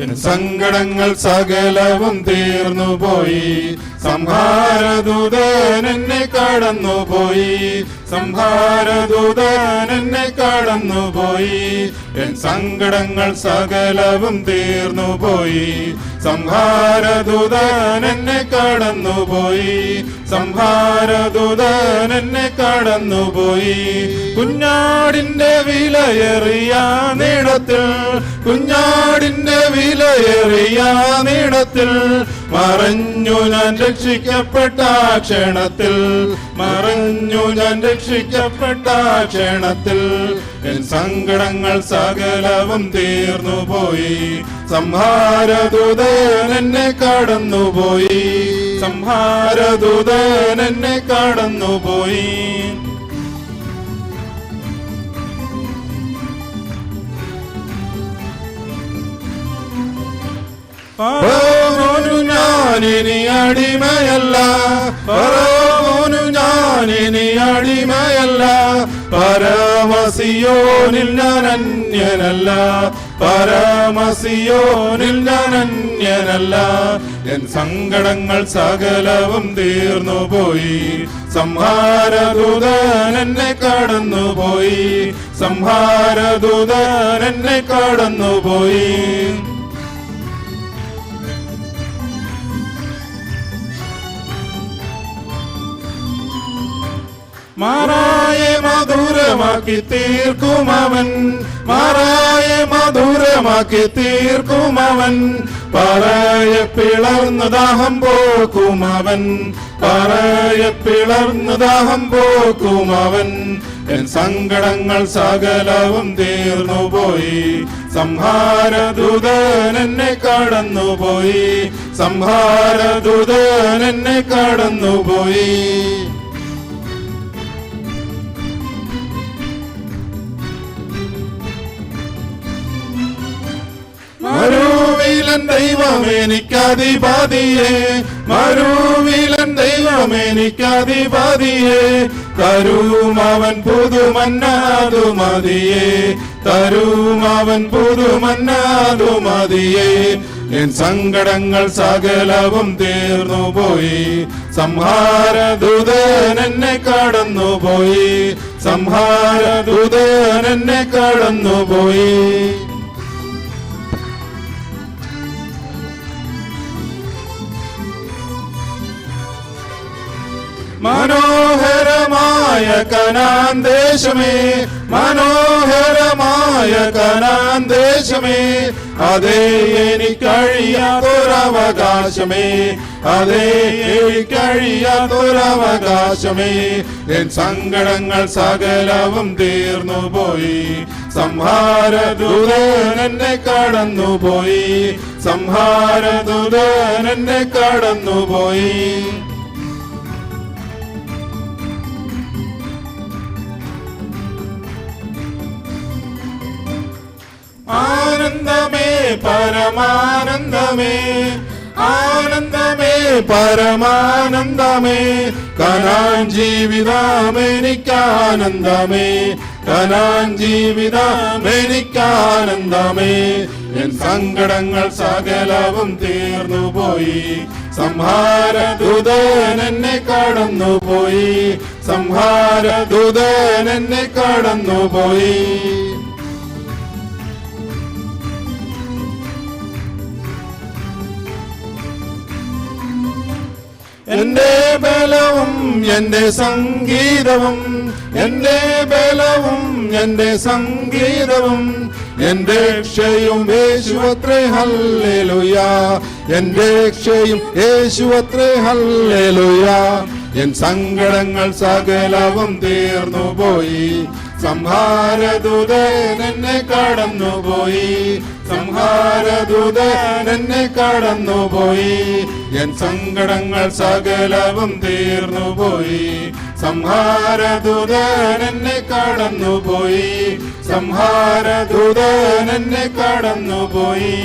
N സങ്കടങ്ങൾ സകലവും തീർന്നുപോയി. സംഹാരദൂതൻ എന്നെ കടന്നുപോയി. സംഹാരദൂതൻ എന്നെ കടന്നുപോയി. എൻ സങ്കടങ്ങൾ സകലവും തീർന്നുപോയി. സംഹാരദൂതൻ എന്നെ കടന്നുപോയി. സംഹാരദൂതൻ എന്നെ കടന്നുപോയി. കുഞ്ഞാടിന്റെ വിലയേറിയ നീളത്തിൽ, കുഞ്ഞാടിന്റെ വിലയേറിയ നീളത്തിൽ മറഞ്ഞു ഞാൻ രക്ഷിക്കപ്പെട്ട ക്ഷണത്തിൽ, മറഞ്ഞു ഞാൻ രക്ഷിക്കപ്പെട്ട ക്ഷണത്തിൽ എൻ സങ്കടങ്ങൾ സകലവും തീർന്നുപോയി. സംഹാരദൂതൻ എന്നെ കടന്നുപോയി. സംഹാരദൂതൻ എന്നെ കടന്നുപോയി. ഫറവോനു ഞാനിനി അടിമയല്ല, ഫറവോനു ഞാനിനി അടിമയല്ല. പരമസിയോനിൽ ഞാൻ അന്യനല്ല, പരമസിയോനിൽ ഞാൻ അന്യനല്ല. എൻ സങ്കടങ്ങൾ സകലവും തീർന്നുപോയി. സംഹാരദൂതൻ എന്നെ കടന്നുപോയി. സംഹാരദൂതൻ എന്നെ കടന്നുപോയി. മാറായെ മധുരമാക്കി തീർക്കുമവൻ, മാറായെ മധുരമാക്കി തീർക്കുമവൻ. പറയെ പിളർന്ന് ദാഹം പോക്കുമവൻ, പറയെ പിളർന്ന് ദാഹം പോക്കുമവൻ. എൻ സങ്കടങ്ങൾ സകലവും തീർന്നുപോയി. സംഹാരദൂതൻ എന്നെ കടന്നുപോയി. സംഹാരദൂതൻ എന്നെ കടന്നുപോയി. മരുവിലൻ ദൈവമെനിക്കധിപതിയെ, മരുവിലൻ ദൈവമെനിക്കധിപതിയെ. തരുമവൻ പുതുമന്നാതു മതിയെ, തരുമവൻ പുതുമന്നാതു മതിയെ. എൻ സങ്കടങ്ങൾ സകലവും തീർന്നുപോയി. സംഹാരദൂതൻ എന്നെ കടന്നുപോയി. സംഹാരദൂതൻ എന്നെ കടന്നുപോയി. മനോഹരമായ കനാൻ ദേശമേ, മനോഹരമായ കനാൻ ദേശമേ. അതേ എനിക്കഴിയാത്തൊരവകാശമേ, അതേ എനിക്കഴിയാത്തൊരവകാശമേ. എൻ സങ്കടങ്ങൾ സകലവും തീർന്നുപോയി. സംഹാരദൂതൻ എന്നെ കടന്നുപോയി. സംഹാരദൂതൻ എന്നെ കടന്നുപോയി. ആനന്ദമേ പരമാനന്ദമേ, ആനന്ദമേ പരമാനന്ദമേ. കനാൻ ജീവിതമെനിക്കാനന്ദമേ, കനാൻ ജീവിതമെനിക്കാനന്ദമേ. എൻ സങ്കടങ്ങൾ സകലവും തീർന്നുപോയി. സംഹാരദൂതൻ എന്നെ കടന്നുപോയി. സംഹാരദൂതൻ എന്നെ കടന്നുപോയി. എന്റെ ബലവും എന്റെ സംഗീതവും, എന്റെ ബലവും എന്റെ സംഗീതവും. എന്റെ രക്ഷയും യേശുവത്രേ ഹല്ലേലൂയ, എന്റെ രക്ഷയും യേശുവത്രേ ഹല്ലേലൂയ. എൻ സങ്കടങ്ങൾ സകലവും തീർന്നുപോയി. സംഹാരദൂതൻ എന്നെ കടന്നുപോയി. സംഹാരദൂതൻ എന്നെ കടന്നുപോയി. എൻ സങ്കടങ്ങൾ സകലവും തീർന്നുപോയി. സംഹാരദൂതൻ എന്നെ കടന്നുപോയി. സംഹാരദൂതൻ എന്നെ കടന്നുപോയി.